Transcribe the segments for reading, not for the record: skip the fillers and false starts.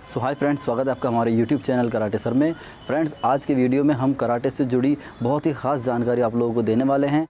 सो hi friends, स्वागत है आपका हमारे यूट्यूब चैनल कराटे सर में। फ्रेंड्स, आज के वीडियो में हम कराटे से जुड़ी बहुत ही ख़ास जानकारी आप लोगों को देने वाले हैं।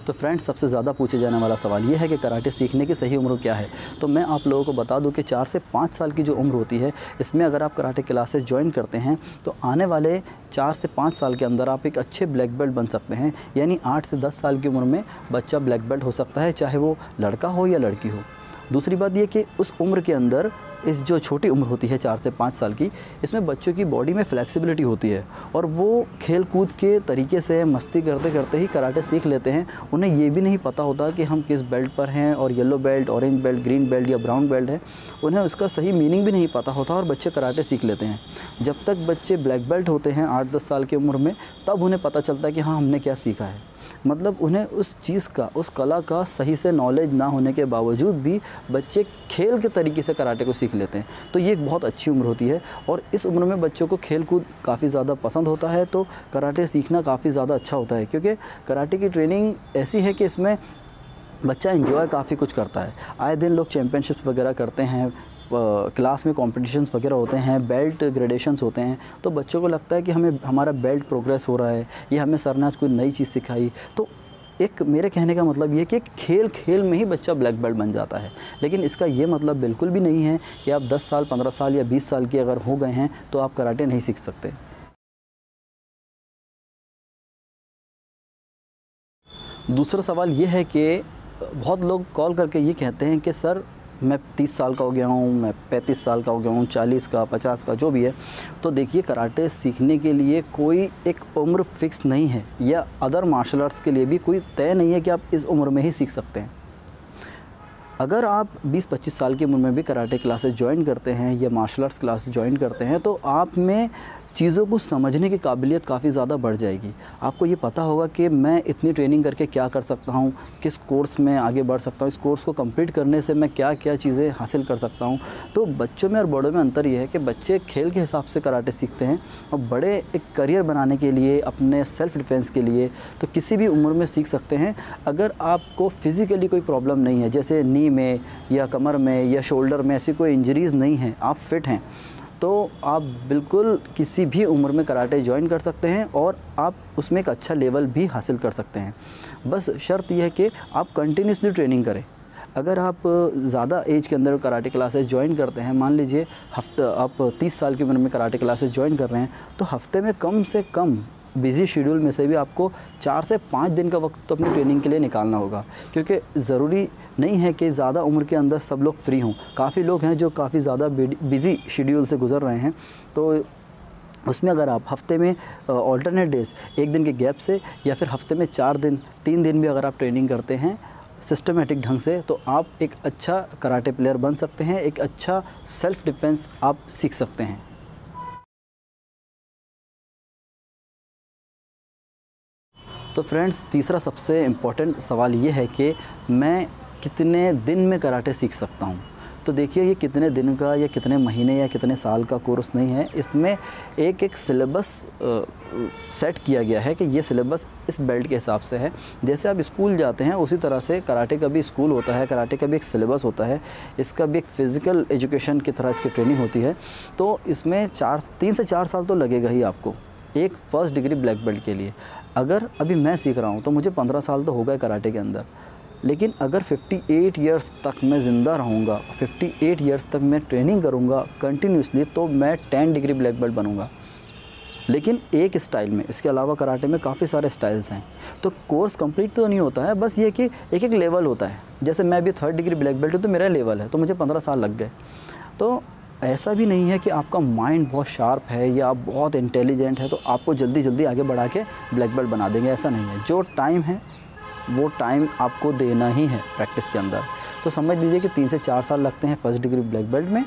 तो फ्रेंड्स, सबसे ज़्यादा पूछे जाने वाला सवाल ये है कि कराटे सीखने की सही उम्र क्या है। तो मैं आप लोगों को बता दूं कि 4 से 5 साल की जो उम्र होती है, इसमें अगर आप कराटे क्लासेस ज्वाइन करते हैं तो आने वाले 4 से 5 साल के अंदर आप एक अच्छे ब्लैक बेल्ट बन सकते हैं। यानी 8 से 10 साल की उम्र में बच्चा ब्लैक बेल्ट हो सकता है, चाहे वो लड़का हो या लड़की हो। दूसरी बात ये कि उस उम्र के अंदर, इस जो छोटी उम्र होती है 4 से 5 साल की, इसमें बच्चों की बॉडी में फ्लेक्सिबिलिटी होती है और वो खेल कूद के तरीके से मस्ती करते करते ही कराटे सीख लेते हैं। उन्हें ये भी नहीं पता होता कि हम किस बेल्ट पर हैं और yellow belt, orange belt, green belt या ब्राउन बेल्ट है। उन्हें उसका सही मीनिंग भी नहीं पता होता और बच्चे कराटे सीख लेते हैं। जब तक बच्चे ब्लैक बेल्ट होते हैं 8-10 साल की उम्र में, तब उन्हें पता चलता है कि हाँ, हमने क्या सीखा है। मतलब उन्हें उस चीज़ का, उस कला का सही से नॉलेज ना होने के बावजूद भी बच्चे खेल के तरीके से कराटे को सीख लेते हैं। तो ये एक बहुत अच्छी उम्र होती है और इस उम्र में बच्चों को खेल कूद काफ़ी ज़्यादा पसंद होता है। तो कराटे सीखना काफ़ी ज़्यादा अच्छा होता है, क्योंकि कराटे की ट्रेनिंग ऐसी है कि इसमें बच्चा एंजॉय काफ़ी कुछ करता है। आए दिन लोग चैम्पियनशिप्स वगैरह करते हैं, क्लास में कॉम्पिटिशन्स वगैरह होते हैं, बेल्ट ग्रेडेशंस होते हैं। तो बच्चों को लगता है कि हमें हमारा बेल्ट प्रोग्रेस हो रहा है, या हमें सर ने आज कोई नई चीज़ सिखाई। तो एक मेरे कहने का मतलब ये कि खेल खेल में ही बच्चा ब्लैक बेल्ट बन जाता है। लेकिन इसका ये मतलब बिल्कुल भी नहीं है कि आप 10 साल, 15 साल या 20 साल के अगर हो गए हैं तो आप कराटे नहीं सीख सकते। दूसरा सवाल ये है कि बहुत लोग कॉल करके ये कहते हैं कि सर, मैं 30 साल का हो गया हूँ, मैं 35 साल का हो गया हूँ, 40 का, 50 का, जो भी है। तो देखिए, कराटे सीखने के लिए कोई एक उम्र फ़िक्स नहीं है, या अदर मार्शल आर्ट्स के लिए भी कोई तय नहीं है कि आप इस उम्र में ही सीख सकते हैं। अगर आप 20-25 साल की उम्र में भी कराटे क्लासेस ज्वाइन करते हैं या मार्शल आर्ट्स क्लास ज्वाइन करते हैं, तो आप में चीज़ों को समझने की काबिलियत काफ़ी ज़्यादा बढ़ जाएगी। आपको ये पता होगा कि मैं इतनी ट्रेनिंग करके क्या कर सकता हूँ, किस कोर्स में आगे बढ़ सकता हूँ, इस कोर्स को कंप्लीट करने से मैं क्या क्या चीज़ें हासिल कर सकता हूँ। तो बच्चों में और बड़ों में अंतर ये है कि बच्चे खेल के हिसाब से कराटे सीखते हैं और बड़े एक करियर बनाने के लिए, अपने सेल्फ़ डिफेंस के लिए, तो किसी भी उम्र में सीख सकते हैं। अगर आपको फ़िज़िकली कोई प्रॉब्लम नहीं है, जैसे नी में या कमर में या शोल्डर में ऐसी कोई इंजरीज़ नहीं है, आप फिट हैं, तो आप बिल्कुल किसी भी उम्र में कराटे ज्वाइन कर सकते हैं और आप उसमें एक अच्छा लेवल भी हासिल कर सकते हैं। बस शर्त यह है कि आप कंटिन्यूसली ट्रेनिंग करें। अगर आप ज़्यादा एज के अंदर कराटे क्लासेस ज्वाइन करते हैं, मान लीजिए आप 30 साल की उम्र में कराटे क्लासेस ज्वाइन कर रहे हैं, तो हफ्ते में कम से कम बिज़ी शेड्यूल में से भी आपको 4 से 5 दिन का वक्त तो अपनी ट्रेनिंग के लिए निकालना होगा। क्योंकि ज़रूरी नहीं है कि ज़्यादा उम्र के अंदर सब लोग फ्री हों। काफ़ी लोग हैं जो काफ़ी ज़्यादा बिज़ी शेड्यूल से गुज़र रहे हैं। तो उसमें अगर आप हफ़्ते में ऑल्टरनेट डेज़, एक दिन के गैप से, या फिर हफ़्ते में 4 दिन, 3 दिन भी अगर आप ट्रेनिंग करते हैं सिस्टमेटिक ढंग से, तो आप एक अच्छा कराटे प्लेयर बन सकते हैं, एक अच्छा सेल्फ़ डिफेंस आप सीख सकते हैं। तो फ्रेंड्स, तीसरा सबसे इम्पोर्टेंट सवाल ये है कि मैं कितने दिन में कराटे सीख सकता हूँ। तो देखिए, ये कितने दिन का या कितने महीने या कितने साल का कोर्स नहीं है। इसमें एक सिलेबस सेट किया गया है कि ये सिलेबस इस बेल्ट के हिसाब से है। जैसे आप स्कूल जाते हैं, उसी तरह से कराटे का भी स्कूल होता है, कराटे का भी एक सिलेबस होता है। इसका भी एक फ़िज़िकल एजुकेशन की तरह इसकी ट्रेनिंग होती है। तो इसमें 3 से 4 साल तो लगेगा ही आपको एक फ़र्स्ट डिग्री ब्लैक बेल्ट के लिए। अगर अभी मैं सीख रहा हूँ तो मुझे 15 साल तो हो गए कराटे के अंदर, लेकिन अगर 58 इयर्स तक मैं ज़िंदा रहूँगा, 58 इयर्स तक मैं ट्रेनिंग करूँगा कंटिन्यूसली, तो मैं 10 डिग्री ब्लैक बेल्ट बनूँगा। लेकिन एक स्टाइल में, इसके अलावा कराटे में काफ़ी सारे स्टाइल्स हैं, तो कोर्स कंप्लीट तो नहीं होता है। बस ये कि एक एक लेवल होता है। जैसे मैं अभी 3rd डिग्री ब्लैक बेल्ट हूँ, तो मेरा लेवल है, तो मुझे 15 साल लग गए। तो ऐसा भी नहीं है कि आपका माइंड बहुत शार्प है या आप बहुत इंटेलिजेंट है तो आपको जल्दी जल्दी आगे बढ़ा के ब्लैक बेल्ट बना देंगे, ऐसा नहीं है। जो टाइम है वो टाइम आपको देना ही है प्रैक्टिस के अंदर। तो समझ लीजिए कि 3 से 4 साल लगते हैं फर्स्ट डिग्री ब्लैक बेल्ट में,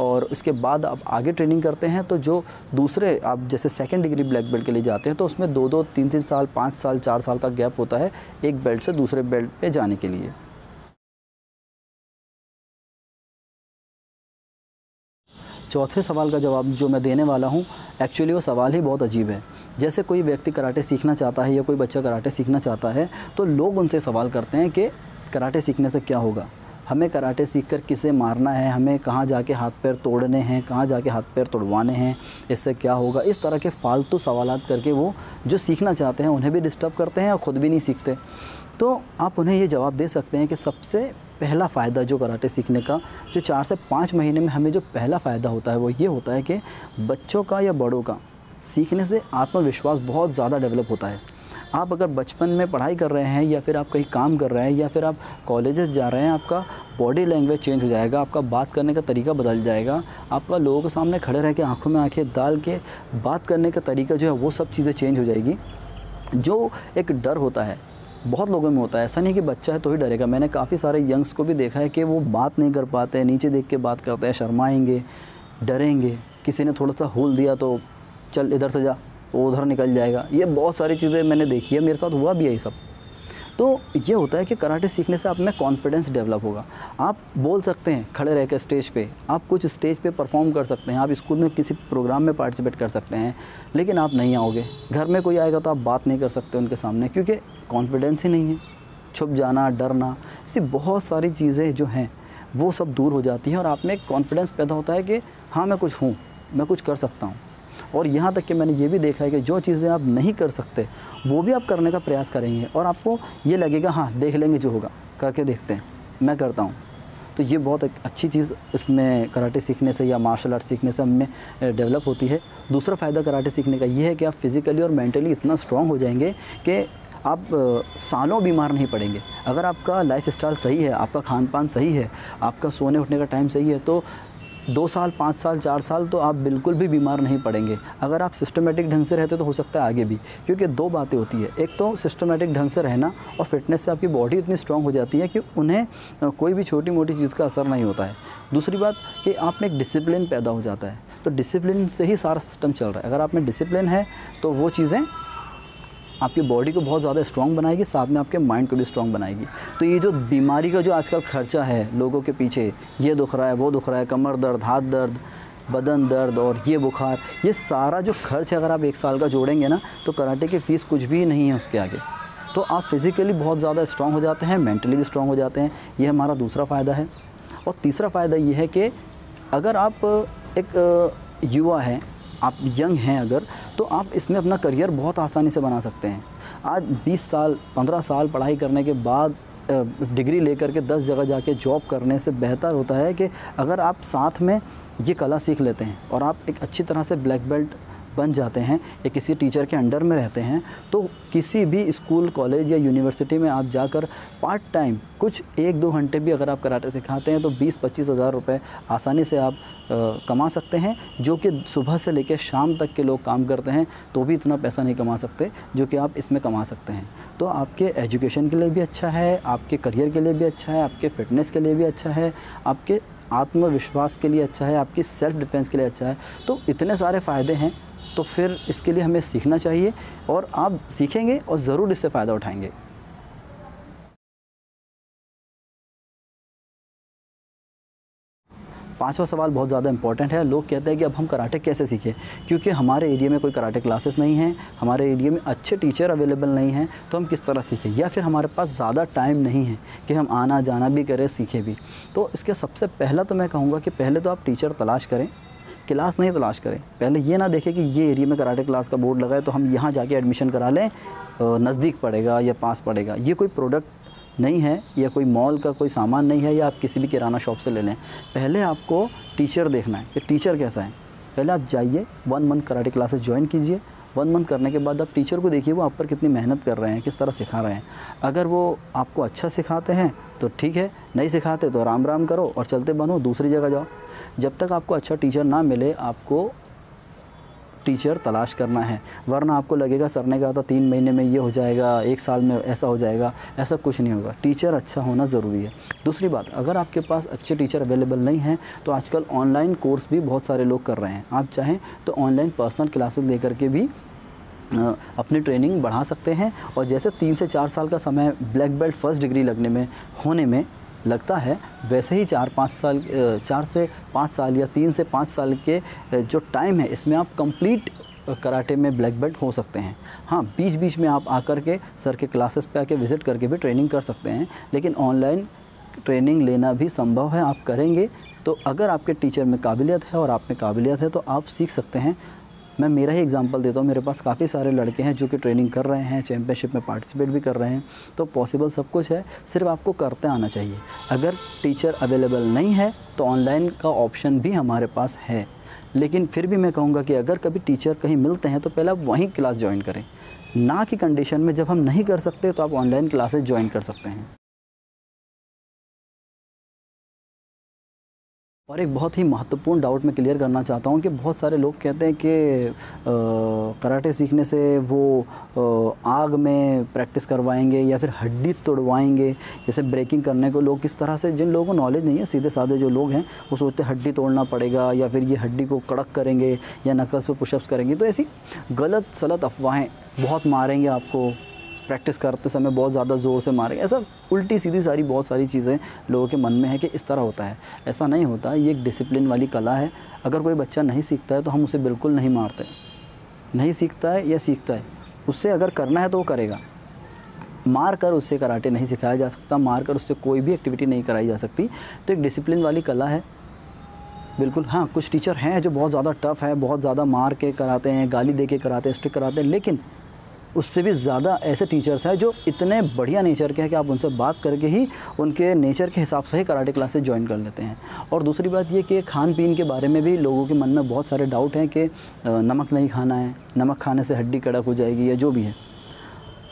और उसके बाद आप आगे ट्रेनिंग करते हैं तो जो दूसरे आप जैसे सेकंड डिग्री ब्लैक बेल्ट के लिए जाते हैं तो उसमें 2-2, 3-3 साल, 5 साल, 4 साल का गैप होता है एक बेल्ट से दूसरे बेल्ट पे जाने के लिए। चौथे सवाल का जवाब जो मैं देने वाला हूँ, एक्चुअली वो सवाल ही बहुत अजीब है। जैसे कोई व्यक्ति कराटे सीखना चाहता है या कोई बच्चा कराटे सीखना चाहता है तो लोग उनसे सवाल करते हैं कि कराटे सीखने से क्या होगा, हमें कराटे सीखकर किसे मारना है, हमें कहाँ जाके हाथ पैर तोड़ने हैं, कहाँ जाके हाथ पैर तोड़वाने हैं, इससे क्या होगा। इस तरह के फालतू सवालात करके वो जो सीखना चाहते हैं उन्हें भी डिस्टर्ब करते हैं और ख़ुद भी नहीं सीखते। तो आप उन्हें ये जवाब दे सकते हैं कि सबसे पहला फ़ायदा जो कराटे सीखने का जो 4 से 5 महीने में हमें जो पहला फ़ायदा होता है वो ये होता है कि बच्चों का या बड़ों का सीखने से आत्मविश्वास बहुत ज़्यादा डेवलप होता है। आप अगर बचपन में पढ़ाई कर रहे हैं या फिर आप कहीं काम कर रहे हैं या फिर आप कॉलेजेस जा रहे हैं, आपका बॉडी लैंग्वेज चेंज हो जाएगा, आपका बात करने का तरीका बदल जाएगा, आपका लोगों के सामने खड़े रह के आँखों में आँखें डाल के बात करने का तरीका जो है वो सब चीज़ें चेंज हो जाएगी। जो एक डर होता है बहुत लोगों में होता है, ऐसा नहीं कि बच्चा है तो ही डरेगा। मैंने काफ़ी सारे यंग्स को भी देखा है कि वो बात नहीं कर पाते हैं, नीचे देख के बात करते हैं, शर्माएंगे, डरेंगे, किसी ने थोड़ा सा होल दिया तो चल इधर से जा, वो उधर निकल जाएगा। ये बहुत सारी चीज़ें मैंने देखी है, मेरे साथ हुआ भी है ये सब। तो ये होता है कि कराटे सीखने से आप में कॉन्फिडेंस डेवलप होगा। आप बोल सकते हैं खड़े रह कर स्टेज पे, आप कुछ स्टेज पे परफॉर्म कर सकते हैं, आप स्कूल में किसी प्रोग्राम में पार्टिसिपेट कर सकते हैं, लेकिन आप नहीं आओगे। घर में कोई आएगा तो आप बात नहीं कर सकते उनके सामने क्योंकि कॉन्फिडेंस ही नहीं है। छुप जाना, डरना, ऐसी बहुत सारी चीज़ें जो हैं वो सब दूर हो जाती हैं और आप में एक कॉन्फिडेंस पैदा होता है कि हाँ मैं कुछ हूँ, मैं कुछ कर सकता हूँ। और यहाँ तक कि मैंने ये भी देखा है कि जो चीज़ें आप नहीं कर सकते वो भी आप करने का प्रयास करेंगे और आपको ये लगेगा हाँ देख लेंगे जो होगा, करके देखते हैं, मैं करता हूँ। तो ये बहुत एक अच्छी चीज़ इसमें कराटे सीखने से या मार्शल आर्ट सीखने से हमें डेवलप होती है। दूसरा फ़ायदा कराटे सीखने का ये है कि आप फिज़िकली और मेंटली इतना स्ट्रॉन्ग हो जाएंगे कि आप सालों बीमार नहीं पड़ेंगे। अगर आपका लाइफ स्टाइल सही है, आपका खान पान सही है, आपका सोने उठने का टाइम सही है तो 2 साल, 5 साल, 4 साल तो आप बिल्कुल भी बीमार नहीं पड़ेंगे। अगर आप सिस्टमेटिक ढंग से रहते तो हो सकता है आगे भी, क्योंकि 2 बातें होती है, एक तो सिस्टमेटिक ढंग से रहना और फिटनेस से आपकी बॉडी इतनी स्ट्रांग हो जाती है कि उन्हें कोई भी छोटी मोटी चीज़ का असर नहीं होता है। दूसरी बात कि आप में एक डिसिप्लिन पैदा हो जाता है, तो डिसिप्लिन से ही सारा सिस्टम चल रहा है। अगर आप में डिसिप्लिन है तो वो चीज़ें आपकी बॉडी को बहुत ज़्यादा स्ट्रॉन्ग बनाएगी, साथ में आपके माइंड को भी स्ट्रॉन्ग बनाएगी। तो ये जो बीमारी का जो आजकल खर्चा है लोगों के पीछे, ये दुख रहा है, वो दुख रहा है, कमर दर्द, हाथ दर्द, बदन दर्द और ये बुखार, ये सारा जो खर्च है अगर आप 1 साल का जोड़ेंगे ना तो कराटे की फ़ीस कुछ भी नहीं है उसके आगे। तो आप फिज़िकली बहुत ज़्यादा स्ट्रॉन्ग हो जाते हैं, मेंटली भी स्ट्रॉन्ग हो जाते हैं। ये हमारा दूसरा फ़ायदा है। और तीसरा फ़ायदा ये है कि अगर आप एक युवा हैं, आप यंग हैं अगर, तो आप इसमें अपना करियर बहुत आसानी से बना सकते हैं। आज 20 साल 15 साल पढ़ाई करने के बाद डिग्री लेकर के 10 जगह जाके जॉब करने से बेहतर होता है कि अगर आप साथ में ये कला सीख लेते हैं और आप एक अच्छी तरह से ब्लैक बेल्ट बन जाते हैं या किसी टीचर के अंडर में रहते हैं, तो किसी भी स्कूल, कॉलेज या यूनिवर्सिटी में आप जाकर पार्ट टाइम कुछ 1-2 घंटे भी अगर आप कराटे सिखाते हैं तो 20-25 हज़ार रुपये आसानी से आप कमा सकते हैं, जो कि सुबह से लेकर शाम तक के लोग काम करते हैं तो भी इतना पैसा नहीं कमा सकते जो कि आप इसमें कमा सकते हैं। तो आपके एजुकेशन के लिए भी अच्छा है, आपके करियर के लिए भी अच्छा है, आपके फ़िटनेस के लिए भी अच्छा है, आपके आत्मविश्वास के लिए अच्छा है, आपकी सेल्फ़ डिफेंस के लिए अच्छा है। तो इतने सारे फ़ायदे हैं, तो फिर इसके लिए हमें सीखना चाहिए और आप सीखेंगे और ज़रूर इससे फ़ायदा उठाएंगे। पाँचवा सवाल बहुत ज़्यादा इंपॉर्टेंट है। लोग कहते हैं कि अब हम कराटे कैसे सीखें, क्योंकि हमारे एरिया में कोई कराटे क्लासेस नहीं हैं, हमारे एरिया में अच्छे टीचर अवेलेबल नहीं हैं, तो हम किस तरह सीखें, या फिर हमारे पास ज़्यादा टाइम नहीं है कि हम आना जाना भी करें, सीखें भी। तो इसके सबसे पहला तो मैं कहूँगा कि पहले तो आप टीचर तलाश करें, क्लास नहीं तलाश करें। पहले ये ना देखें कि ये एरिया में कराटे क्लास का बोर्ड लगा है तो हम यहाँ जाके एडमिशन करा लें, नज़दीक पड़ेगा या पास पड़ेगा। ये कोई प्रोडक्ट नहीं है या कोई मॉल का कोई सामान नहीं है या आप किसी भी किराना शॉप से ले लें। पहले आपको टीचर देखना है कि टीचर कैसा है। पहले आप जाइए 1 मंथ कराटे क्लासेस ज्वाइन कीजिए। 1 मंथ करने के बाद आप टीचर को देखिए वो आप पर कितनी मेहनत कर रहे हैं, किस तरह सिखा रहे हैं। अगर वो आपको अच्छा सिखाते हैं तो ठीक है, नहीं सिखाते तो राम राम करो और चलते बनो, दूसरी जगह जाओ। जब तक आपको अच्छा टीचर ना मिले आपको टीचर तलाश करना है, वरना आपको लगेगा सर ने कहा था 3 महीने में ये हो जाएगा, 1 साल में ऐसा हो जाएगा, ऐसा कुछ नहीं होगा। टीचर अच्छा होना ज़रूरी है। दूसरी बात, अगर आपके पास अच्छे टीचर अवेलेबल नहीं हैं तो आजकल ऑनलाइन कोर्स भी बहुत सारे लोग कर रहे हैं। आप चाहें तो ऑनलाइन पर्सनल क्लासेस लेकर के भी अपनी ट्रेनिंग बढ़ा सकते हैं। और जैसे 3 से 4 साल का समय ब्लैक बेल्ट फर्स्ट डिग्री होने में लगता है, वैसे ही 4 से 5 साल या 3 से 5 साल के जो टाइम है, इसमें आप कंप्लीट कराटे में ब्लैक बेल्ट हो सकते हैं। हाँ, बीच बीच में आप आकर के सर के क्लासेस पे आके विज़िट करके भी ट्रेनिंग कर सकते हैं, लेकिन ऑनलाइन ट्रेनिंग लेना भी संभव है। आप करेंगे तो अगर आपके टीचर में काबिलियत है और आप में काबिलियत है तो आप सीख सकते हैं। मैं मेरा ही एग्जांपल देता हूँ, मेरे पास काफ़ी सारे लड़के हैं जो कि ट्रेनिंग कर रहे हैं, चैम्पियनशिप में पार्टिसिपेट भी कर रहे हैं। तो पॉसिबल सब कुछ है, सिर्फ आपको करते आना चाहिए। अगर टीचर अवेलेबल नहीं है तो ऑनलाइन का ऑप्शन भी हमारे पास है, लेकिन फिर भी मैं कहूँगा कि अगर कभी टीचर कहीं मिलते हैं तो पहले आप वहीं क्लास ज्वाइन करें, ना कि कंडीशन में जब हम नहीं कर सकते तो आप ऑनलाइन क्लासेस ज्वाइन कर सकते हैं। और एक बहुत ही महत्वपूर्ण डाउट मैं क्लियर करना चाहता हूँ कि बहुत सारे लोग कहते हैं कि कराटे सीखने से वो आग में प्रैक्टिस करवाएंगे या फिर हड्डी तोड़वाएंगे। जैसे ब्रेकिंग करने को लोग किस तरह से, जिन लोगों को नॉलेज नहीं है, सीधे साधे जो लोग हैं वो सोचते हैं हड्डी तोड़ना पड़ेगा या फिर ये हड्डी को कड़क करेंगे या नकल्स पे पुशअप्स करेंगे। तो ऐसी गलत सलत अफवाहें, बहुत मारेंगे आपको, प्रैक्टिस करते समय बहुत ज़्यादा ज़ोर से मारेंगे, ऐसा उल्टी सीधी सारी बहुत सारी चीज़ें लोगों के मन में है कि इस तरह होता है। ऐसा नहीं होता, ये एक डिसिप्लिन वाली कला है। अगर कोई बच्चा नहीं सीखता है तो हम उसे बिल्कुल नहीं मारते। नहीं सीखता है या सीखता है, उससे अगर करना है तो वो करेगा। मार कर उससे कराटे नहीं सिखाया जा सकता, मार कर उससे कोई भी एक्टिविटी नहीं कराई जा सकती। तो एक डिसिप्लिन वाली कला है बिल्कुल। हाँ, कुछ टीचर हैं जो बहुत ज़्यादा टफ़ है, बहुत ज़्यादा मार के कराते हैं, गाली दे के कराते हैं, स्ट्रिक्ट कराते हैं, लेकिन उससे भी ज़्यादा ऐसे टीचर्स हैं जो इतने बढ़िया नेचर के हैं कि आप उनसे बात करके ही उनके नेचर के हिसाब से ही कराटे क्लासेस ज्वाइन कर लेते हैं। और दूसरी बात ये कि खान पीन के बारे में भी लोगों के मन में बहुत सारे डाउट हैं कि नमक नहीं खाना है, नमक खाने से हड्डी कड़क हो जाएगी या जो भी है।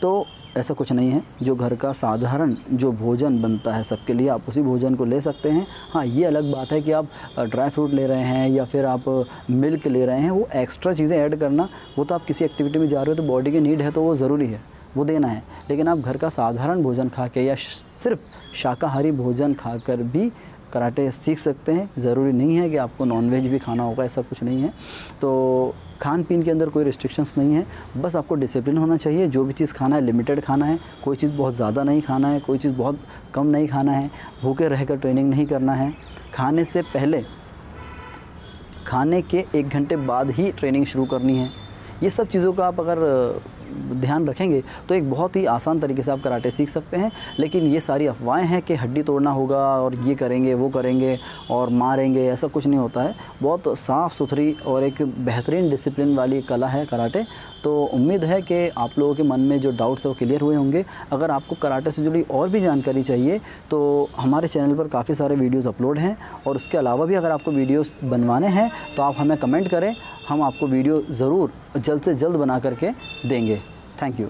तो ऐसा कुछ नहीं है। जो घर का साधारण जो भोजन बनता है सबके लिए, आप उसी भोजन को ले सकते हैं। हाँ, ये अलग बात है कि आप ड्राई फ्रूट ले रहे हैं या फिर आप मिल्क ले रहे हैं, वो एक्स्ट्रा चीज़ें ऐड करना, वो तो आप किसी एक्टिविटी में जा रहे हो तो बॉडी की नीड है तो वो ज़रूरी है, वो देना है। लेकिन आप घर का साधारण भोजन खा के या सिर्फ शाकाहारी भोजन खाकर भी कराटे सीख सकते हैं। ज़रूरी नहीं है कि आपको नॉनवेज भी खाना होगा, ऐसा कुछ नहीं है। तो खान पीन के अंदर कोई रिस्ट्रिक्शंस नहीं है, बस आपको डिसिप्लिन होना चाहिए। जो भी चीज़ खाना है लिमिटेड खाना है, कोई चीज़ बहुत ज़्यादा नहीं खाना है, कोई चीज़ बहुत कम नहीं खाना है। भूखे रहकर ट्रेनिंग नहीं करना है। खाने से पहले, खाने के 1 घंटे बाद ही ट्रेनिंग शुरू करनी है। ये सब चीज़ों का आप अगर ध्यान रखेंगे तो एक बहुत ही आसान तरीके से आप कराटे सीख सकते हैं। लेकिन ये सारी अफवाहें हैं कि हड्डी तोड़ना होगा और ये करेंगे वो करेंगे और मारेंगे, ऐसा कुछ नहीं होता है। बहुत साफ़ सुथरी और एक बेहतरीन डिसिप्लिन वाली कला है कराटे। तो उम्मीद है कि आप लोगों के मन में जो डाउट्स है वो क्लियर हुए होंगे। अगर आपको कराटे से जुड़ी और भी जानकारी चाहिए तो हमारे चैनल पर काफ़ी सारे वीडियोज़ अपलोड हैं, और उसके अलावा भी अगर आपको वीडियोज़ बनवाने हैं तो आप हमें कमेंट करें, हम आपको वीडियो ज़रूर जल्द से जल्द बना करके देंगे। Thank you.